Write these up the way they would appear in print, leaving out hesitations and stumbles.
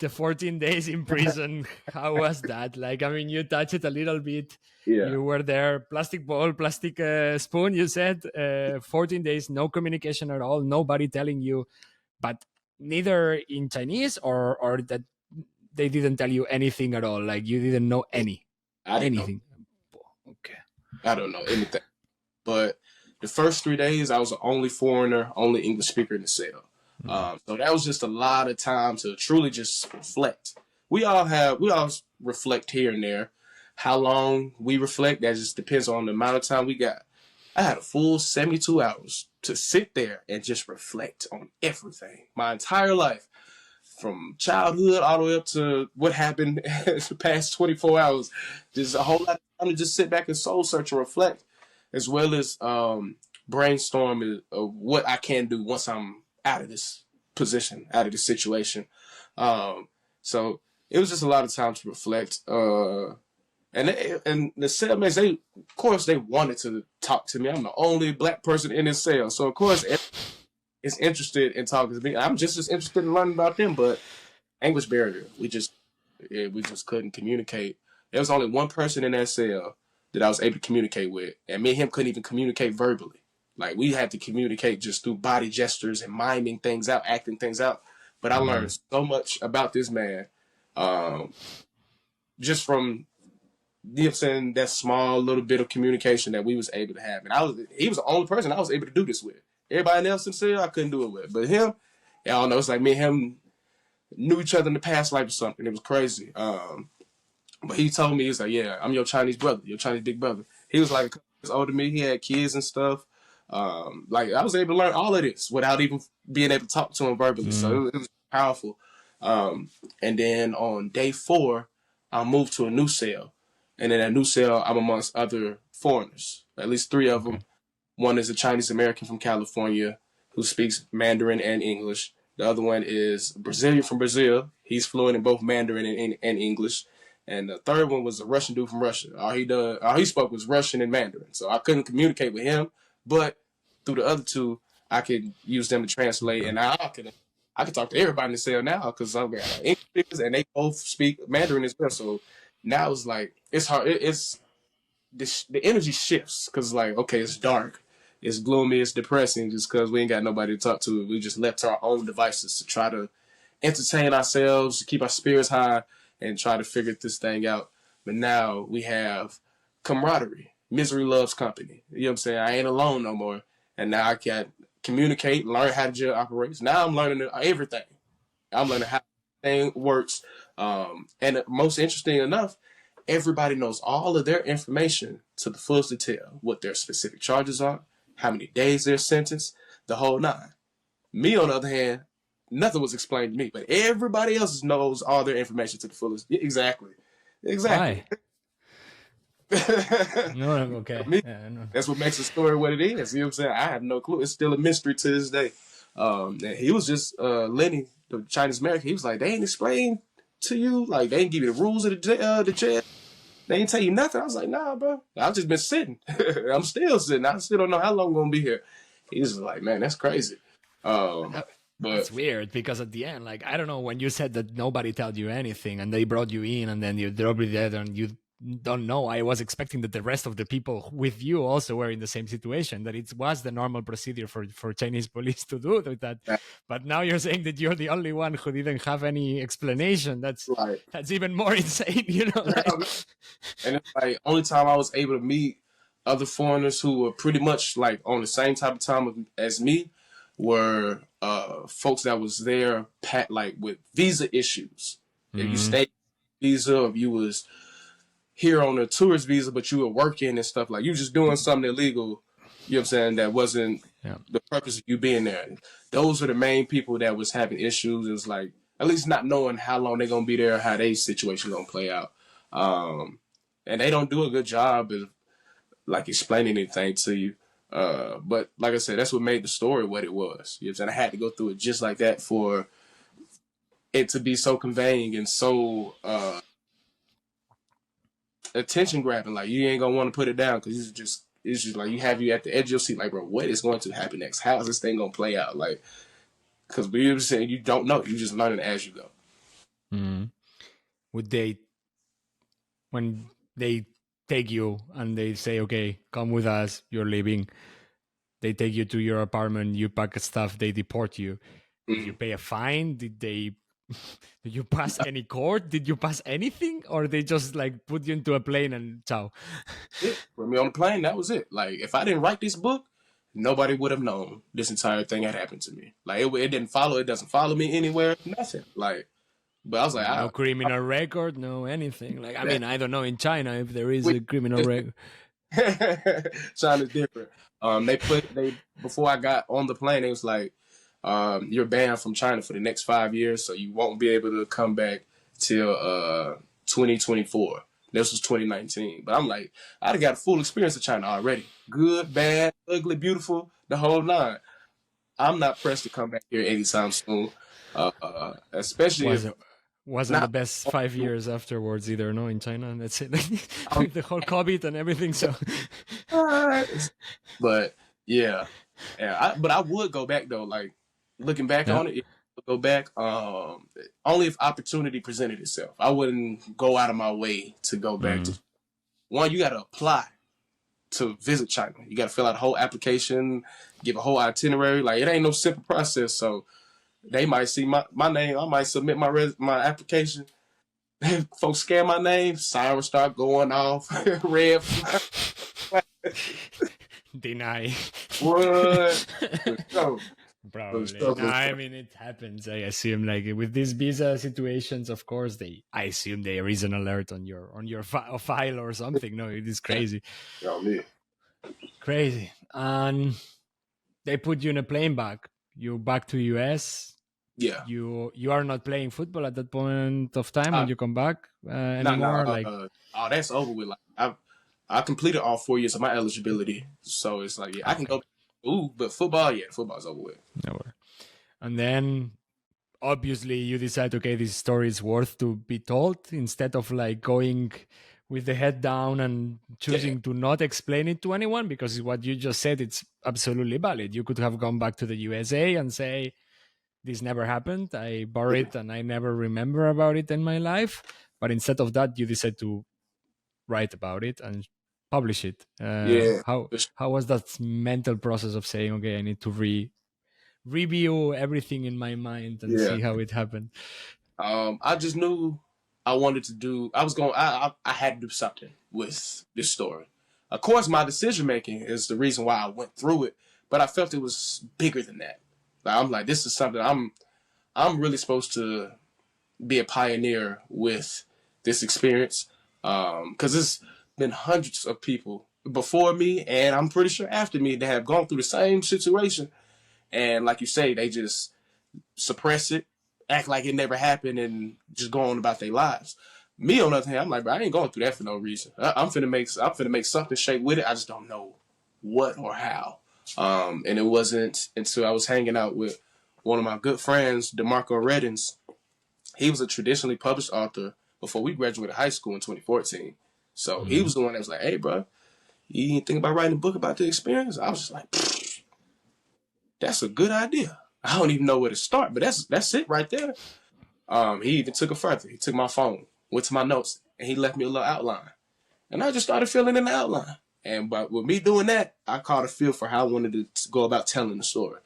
the 14 days in prison, how was that? Like, I mean, you touched it a little bit. Yeah. You were there, plastic bowl, plastic spoon, you said. 14 days, no communication at all, nobody telling you, but neither in Chinese or that they didn't tell you anything at all. Like, you didn't know anything. Okay. I don't know anything. But the first 3 days, I was the only foreigner, only English speaker in the cell. So that was just a lot of time to truly just reflect. We all reflect here and there. How long we reflect, that just depends on the amount of time we got. I had a full 72 hours to sit there and just reflect on everything. My entire life, from childhood all the way up to what happened the past 24 hours. Just a whole lot of time to just sit back and soul search and reflect, as well as brainstorm what I can do once I'm out of this position, out of this situation. So it was just a lot of time to reflect. And the cellmates, of course, they wanted to talk to me. I'm the only black person in this cell. So, of course, is interested in talking to me. I'm just as interested in learning about them, but language barrier. We just couldn't communicate. There was only one person in that cell that I was able to communicate with, and me and him couldn't even communicate verbally. Like, we had to communicate just through body gestures and miming things out, acting things out. But I learned so much about this man, just from, you know what I'm saying, that small little bit of communication that we was able to have. And he was the only person I was able to do this with. Everybody else in the cell, I couldn't do it with. But him, I don't know, it's like me and him knew each other in the past life or something. It was crazy. But he told me, he was like, yeah, I'm your Chinese brother, your Chinese big brother. He was like a couple years older than me. He had kids and stuff. Like, I was able to learn all of this without even being able to talk to him verbally. So it was powerful. And then on day 4, I moved to a new cell. And in that new cell, I'm amongst other foreigners, at least 3 of them. One is a Chinese American from California who speaks Mandarin and English. The other one is a Brazilian from Brazil. He's fluent in both Mandarin and English. And the third one was a Russian dude from Russia. All he spoke was Russian and Mandarin. So I couldn't communicate with him, but through the other 2, I could use them to translate. And I could talk to everybody in the cell now because I'm English speakers and they both speak Mandarin as well. So now it's like, it's hard. The energy shifts because, like, okay, it's dark. It's gloomy, it's depressing just because we ain't got nobody to talk to. We just left to our own devices to try to entertain ourselves, keep our spirits high, and try to figure this thing out. But now we have camaraderie. Misery loves company. You know what I'm saying? I ain't alone no more. And now I can communicate, learn how the jail operates. Now I'm learning everything. I'm learning how everything works. And most interesting enough, everybody knows all of their information to the fullest detail, what their specific charges are, how many days they're sentenced, the whole 9. Me, on the other hand, nothing was explained to me, but everybody else knows all their information to the fullest. Exactly. Why? No, okay. Me, yeah, no. That's what makes the story what it is. You know what I'm saying? I have no clue. It's still a mystery to this day. And he was just, Lenny, the Chinese American, he was like, they ain't explained to you? Like, they ain't give you the rules of the jail? They ain't tell you nothing? I was like, nah, bro. I've just been sitting. I'm still sitting. I still don't know how long I'm going to be here. He was like, man, that's crazy. But it's weird because at the end, like, I don't know, when you said that nobody told you anything and they brought you in and then you dropped it there and you don't know, I was expecting that the rest of the people with you also were in the same situation, that it was the normal procedure for Chinese police to do that. But now you're saying that you're the only one who didn't have any explanation. That's right. That's even more insane, you know? And it's like, only time I was able to meet other foreigners who were pretty much like on the same type of time as me were folks that was there like with visa issues. If you stayed visa, if you was here on a tourist visa, but you were working and stuff, like you just doing something illegal, you know what I'm saying, that wasn't the purpose of you being there. Those are the main people that was having issues. It was like, at least not knowing how long they're going to be there, how their situation going to play out. And they don't do a good job of like explaining anything to you. But like I said, that's what made the story what it was. You know what I'm saying? I had to go through it just like that for it to be so conveying and so attention grabbing. Like, you ain't gonna want to put it down because it's just like you have you at the edge of your seat. Like, bro, what is going to happen next? How is this thing gonna play out? Like, because we were saying you don't know. You just learning as you go. Mm. Would they, when they take you and they say, okay, come with us, you're leaving, they take you to your apartment, you pack stuff, they deport you. Did you Mm. pay a fine? Did they did you pass any court? Did you pass anything? Or they just like put you into a plane and ciao? It put me on the plane. That was it. Like if I didn't write this book, nobody would have known this entire thing had happened to me. Like it didn't follow. It doesn't follow me anywhere. Nothing. Like, but I was like, No criminal record, no anything. Like, I that mean, I don't know in China if there is we a criminal record. China's different. They before I got on the plane, it was like, you're banned from China for the next 5 years, so you won't be able to come back till 2024. This was 2019, but I'm like, I'd got a full experience of China already. Good, bad, ugly, beautiful, the whole nine. I'm not pressed to come back here anytime soon, especially Was if it wasn't the not. best 5 years afterwards either, no, in China. And that's it. I'm, With the whole COVID and everything. So but yeah, yeah. But I would go back though. Like looking back yeah. on it, go back. Only if opportunity presented itself. I wouldn't go out of my way to go back to. Mm. One, you got to apply to visit China. You got to fill out a whole application, give a whole itinerary. Like it ain't no simple process. So they might see my name. I might submit my application. Folks scan my name. Sirens start going off. Red flag. Deny. What? So, Probably. No, I mean it happens. I assume like with these visa situations, of course I assume there is an alert on your file or something. No, it is crazy. me. Crazy. And they put you in a plane back. You back to US. Yeah. You are not playing football at that point of time when Uh, you come back no, anymore. Like oh, that's over with. Like I completed all 4 years of my eligibility, so it's like yeah, I can okay, go. Ooh, but football, yeah, football's over with. never. And then obviously you decide, okay, this story is worth to be told instead of like going with the head down and Yeah, choosing to not explain it to anyone, because what you just said, it's absolutely valid. You could have gone back to the USA and say, this never happened. I yeah, buried and I never remember about it in my life. But instead of that, you decide to write about it and publish it. yeah. How was that mental process of saying, okay, I need to review everything in my mind and Yeah. see how it happened? I just knew I wanted to do. I was going. I had to do something with this story. Of course, my decision making is the reason why I went through it, but I felt it was bigger than that. Like, I'm like, this is something I'm really supposed to be a pioneer with this experience, because it's been hundreds of people before me, and I'm pretty sure after me that have gone through the same situation, and like you say, they just suppress it, act like it never happened, and just go on about their lives. Me on the other hand, I'm like, bro, I ain't going through that for no reason. I'm finna make something shake with it. I just don't know what or how. And it wasn't until I was hanging out with one of my good friends, DeMarco Reddins. He was a traditionally published author before we graduated high school in 2014. So he Mm. was the one that was like, hey, bro, you ain't think about writing a book about the experience? I was just like, that's a good idea. I don't even know where to start, but that's it right there. He even took it further. He took my phone, went to my notes, and he left me a little outline. And I just started filling in the outline. And but with me doing that, I caught a feel for how I wanted to go about telling the story,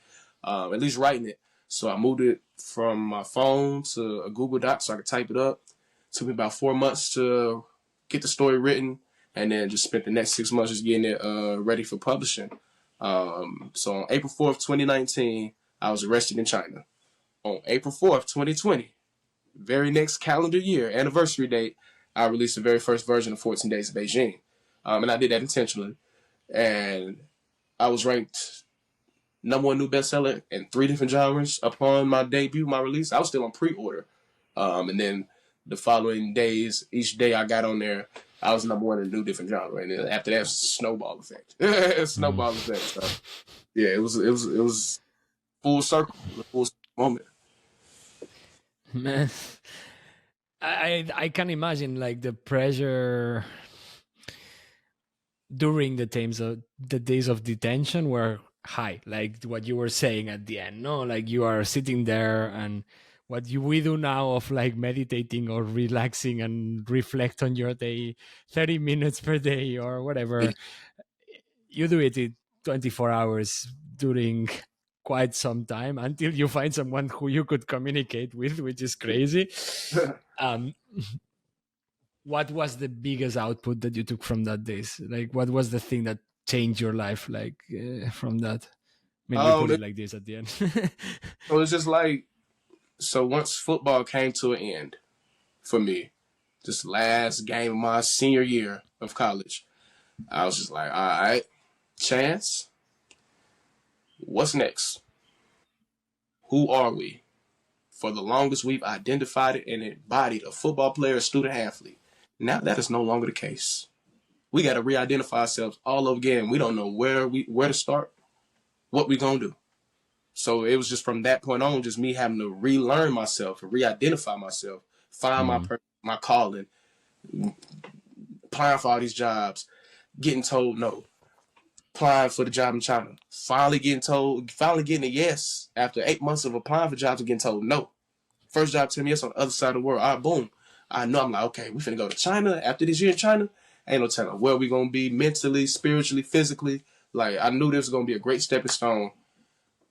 at least writing it. So I moved it from my phone to a Google Doc so I could type it up. It took me about 4 months to get the story written, and then just spent the next 6 months just getting it ready for publishing. So on April 4th, 2019, I was arrested in China. On April 4th, 2020, very next calendar year, anniversary date, I released the very first version of 14 Days of Beijing. And I did that intentionally. And I was ranked #1 new bestseller in 3 different genres upon my debut, my release. I was still on pre-order. And then the following days, each day I got on there, I was #1 in a new different genre. And then after that, snowball effect. Mm. Snowball effect. So yeah, it was full circle, a full circle moment. Man, I can imagine like the pressure during the days of detention were high, like what you were saying at the end. No, like you are sitting there and we do now of like meditating or relaxing and reflect on your day 30 minutes per day or whatever, you do it in 24 hours during quite some time until you find someone who you could communicate with, which is crazy. um, what was the biggest output that you took from that days? Like, what was the thing that changed your life, like, from that? I mean, you put it like this at the end. It was just like, so once football came to an end for me, this last game of my senior year of college, I was just like, all right, Chance, what's next? Who are we? For the longest, we've identified it and embodied a football player, a student athlete. Now that is no longer the case. We got to re-identify ourselves all over again. We don't know where to start, what we gonna do. So it was just from that point on, just me having to relearn myself, re-identify myself, find my purpose, my calling, applying for all these jobs, getting told no, applying for the job in China, finally getting a yes after 8 months of applying for jobs and getting told no. First job 10 years on the other side of the world. All right, boom. I know. I'm like, okay, we finna go to China after this year in China. Ain't no telling where we gonna be mentally, spiritually, physically. Like, I knew this was gonna be a great stepping stone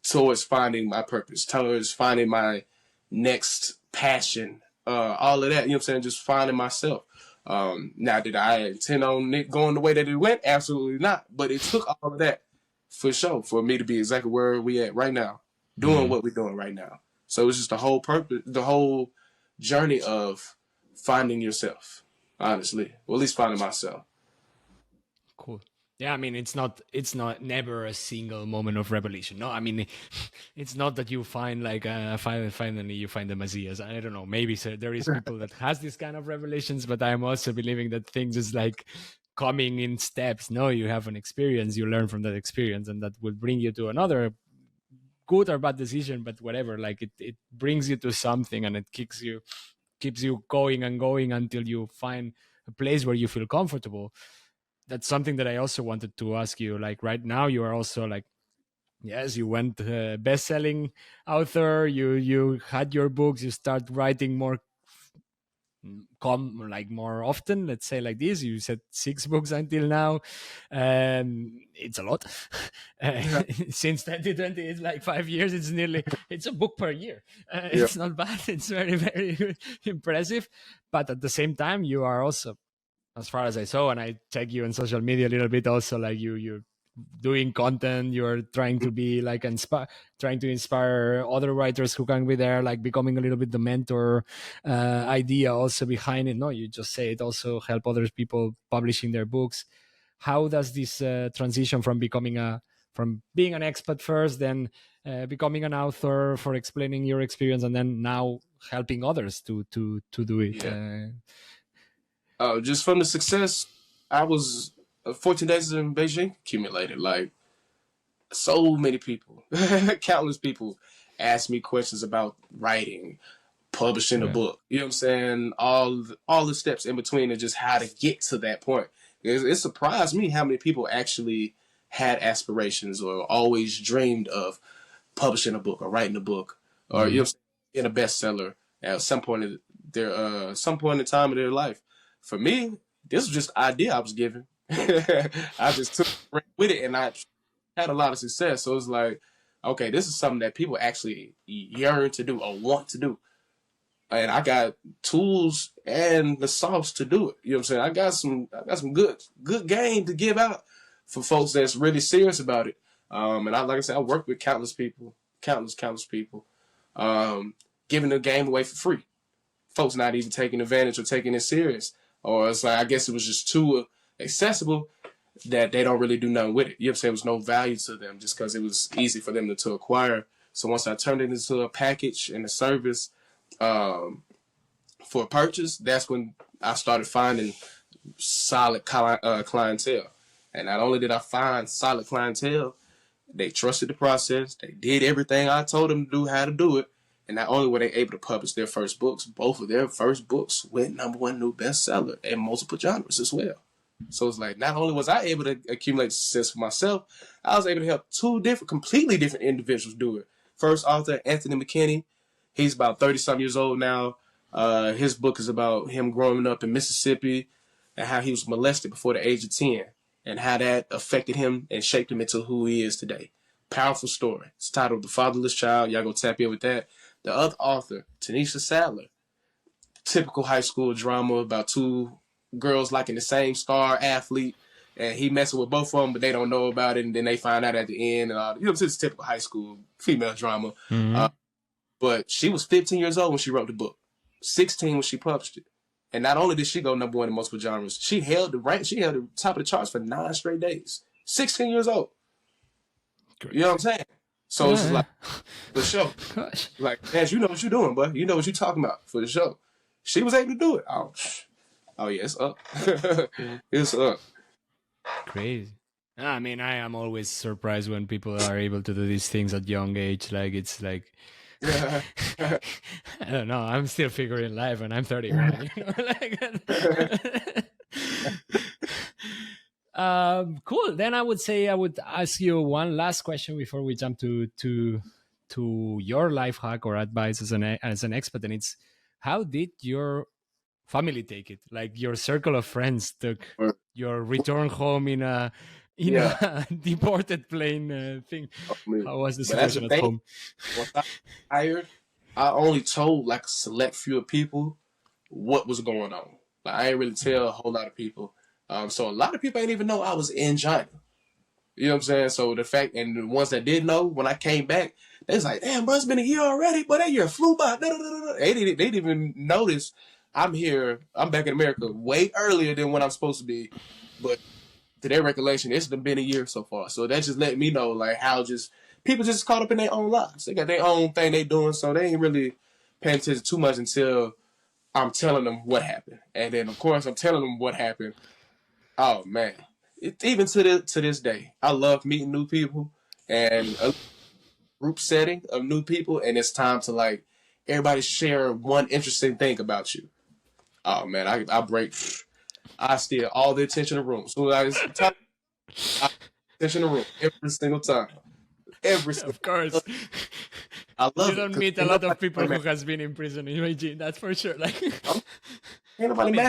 towards finding my purpose, towards finding my next passion, all of that. You know what I'm saying? Just finding myself. Now, did I intend on it going the way that it went? Absolutely not. But it took all of that for sure for me to be exactly where we at right now, doing what we're doing right now. So it was just the whole purpose, the whole journey of finding yourself, honestly. Well, at least finding myself. Cool. Yeah, I mean, it's not never a single moment of revelation. No, I mean, it's not that you find like finally you find the Messiah. I don't know. Maybe there is people that has this kind of revelations, but I'm also believing that things is like coming in steps. No, you have an experience, you learn from that experience, and that will bring you to another good or bad decision, but whatever. Like it brings you to something, and it keeps you going and going until you find a place where you feel comfortable. That's something that I also wanted to ask you. Like right now, you are also like, yes, you went best-selling author. You had your books. You start writing more, like more often. Let's say like this. You said 6 books until now. It's a lot. Yeah. Since 2020, it's like 5 years. It's a book per year. Yeah. It's not bad. It's very, very impressive. But at the same time, you are also, as far as I saw, and I check you on social media a little bit also, like you're doing content, you're trying to be like trying to inspire other writers who can be there, like becoming a little bit the mentor idea also behind it. No, you just say it also help other people publishing their books. How does this transition from being an expat first, then becoming an author for explaining your experience, and then now helping others to do it? Yeah. Just from the success, I was 14 days in Beijing accumulated. Like, so many people, countless people asked me questions about writing, publishing a book. You know what I'm saying? All the steps in between and just how to get to that point. It surprised me how many people actually had aspirations or always dreamed of publishing a book or writing a book or you know what I'm saying, in a bestseller at some point in time in their life. For me, this was just an idea I was given. I just took it with it, and I had a lot of success. So it's like, okay, this is something that people actually yearn to do or want to do. And I got tools and the sauce to do it. You know what I'm saying? I got some good game to give out for folks that's really serious about it. And like I said, I work with countless people, countless people, giving the game away for free. Folks not even taking advantage or taking it serious. Or it's like, I guess it was just too accessible that they don't really do nothing with it. You know what I'm saying? There was no value to them just because it was easy for them to acquire. So once I turned it into a package and a service for purchase, that's when I started finding solid clientele. And not only did I find solid clientele, they trusted the process. They did everything I told them to do, how to do it. And not only were they able to publish their first books, both of their first books went #1 new bestseller in multiple genres as well. So it's like, not only was I able to accumulate success for myself, I was able to help 2 completely different individuals do it. First author, Anthony McKinney, He's about 30-something years old now. His book is about him growing up in Mississippi and how he was molested before the age of 10 and how that affected him and shaped him into who he is today. Powerful story. It's titled The Fatherless Child. Y'all go tap in with that. The other author, Tanisha Sadler, typical high school drama about two girls liking the same star athlete, and he messing with both of them, but they don't know about it, and then they find out at the end. And all, it's typical high school female drama. Mm-hmm. But she was 15 years old when she wrote the book, 16 when she published it. And not only did she go number one in multiple genres, she held the rank. She held the top of the charts for 9 straight days. 16 years old. Great. You know what I'm saying? So it's like the show. Gosh. Like, Ash, you know what you're doing, bud. You know what you're talking about for the show. She was able to do it. Oh yeah, it's up. It's up. Crazy. I mean, I am always surprised when people are able to do these things at young age. Like, it's like, I don't know. I'm still figuring life, and I'm 31. You know, cool. Then I would say I would ask you one last question before we jump to your life hack or advice as an expat, and it's, how did your family take it? Like, your circle of friends took your return home in a deported plane thing. How was the situation at home? Once I hired, I only told like a select few of people what was going on. Like, I ain't really tell a whole lot of people. So a lot of people ain't even know I was in China. You know what I'm saying? So the fact, and the ones that did know, when I came back, they was like, damn, bro, it's been a year already, but that year flew by. They didn't even notice I'm here. I'm back in America way earlier than when I'm supposed to be. But to their recollection, it's been a year so far. So that just let me know, like, how just people just caught up in their own lives. They got their own thing they doing, so they ain't really paying attention too much until I'm telling them what happened. And then, of course, I'm telling them what happened. Oh, man. Even to this day, I love meeting new people and a group setting of new people, and it's time to, like, everybody share one interesting thing about you. Oh, man, I steal all the attention in the room. So I attention in the room every single time. Of course. I love you don't meet a lot of people who has been in prison in Beijing, that's for sure. Like,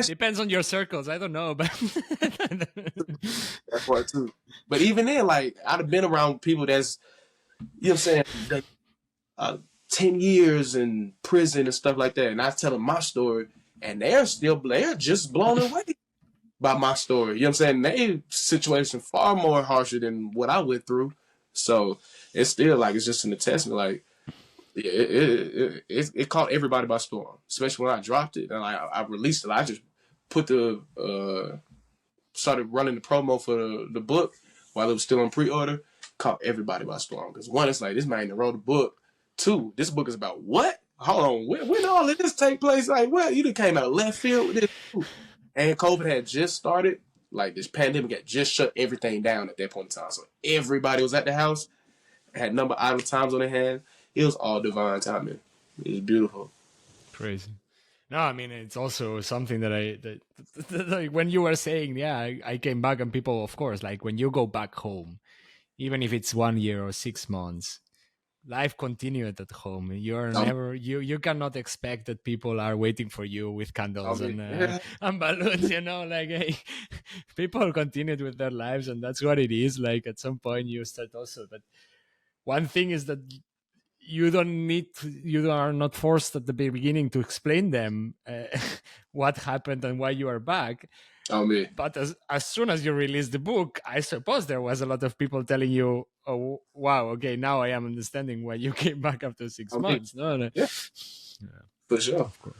depends on your circles. I don't know, but that part too. But even then, like, I'd have been around people that's, you know what I'm saying, like, 10 years in prison and stuff like that, and I tell them my story, and they're just blown away by my story. You know what I'm saying? Their situation far more harsher than what I went through. So it's still like, it's just an attestament. Like, it caught everybody by storm, especially when I dropped it and I released it. I just put started running the promo for the book while it was still in pre-order. Caught everybody by storm, because one, it's like, this man wrote a book. Two, this book is about what? Hold on, when did all of this take place? Like, what? You done came out of left field with this. And COVID had just started. Like, this pandemic had just shut everything down at that point in time. So everybody was at the house, had number idle times on their hand. It was all divine timing. It was beautiful. Crazy. No, I mean, it's also something that like, when you were saying, I came back, and people, of course, like, when you go back home, even if it's 1 year or 6 months, life continued at home. You're never, you cannot expect that people are waiting for you with candles and balloons, you know, like, hey, people continued with their lives, and that's what it is. Like, at some point you start also, but one thing is that you are not forced at the beginning to explain them what happened and why you are back. But as soon as you release the book, I suppose there was a lot of people telling you, oh, wow, okay, now I am understanding why you came back after 6 months. No. Yeah. For sure. Of course.